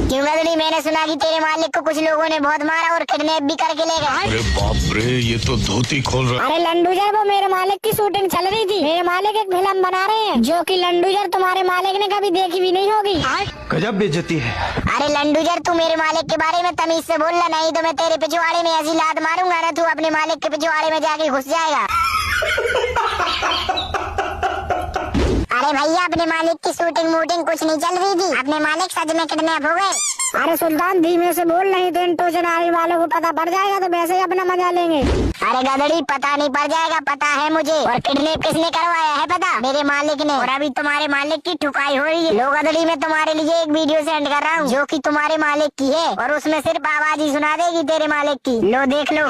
क्यों गदड़ी, मैंने सुना कि तेरे मालिक को कुछ लोगों ने बहुत मारा और किडनैप भी करके ले गए। अरे बाप रे, ये तो धोती खोल रहा। अरे लंडूजर, वो मेरे मालिक की शूटिंग चल रही थी। मेरे मालिक एक फिल्म बना रहे हैं जो कि लंडूजर तुम्हारे मालिक ने कभी देखी भी नहीं होगी। गजब बेइज्जती है। अरे लंडूजर, तू मेरे मालिक के बारे में तमीज से बोलना, नहीं तो मैं तेरे पिछवाड़े में ऐसी लात मारूंगा ना, तू अपने मालिक के पिछवाड़े में जाके घुस जाएगा। अरे भैया, अपने मालिक की शूटिंग वूटिंग कुछ नहीं चल रही थी, अपने मालिक सच में किडनैप हो गए। अरे सुल्तान, धीमे से बोल, नहीं तो इन टोचनारी वालों को पता पड़ जाएगा तो वैसे ही अपना मजा लेंगे। अरे गदड़ी, पता नहीं पड़ जाएगा, पता है मुझे। और किडनैप किसने करवाया है पता? मेरे मालिक ने। और अभी तुम्हारे मालिक की ठुकाई हो रही है। लो गदड़ी, मैं तुम्हारे लिए एक वीडियो सेंड कर रहा हूँ जो कि तुम्हारे मालिक की है, और उसमें सिर्फ आवाज ही सुना देगी तेरे मालिक की। लो देख लो।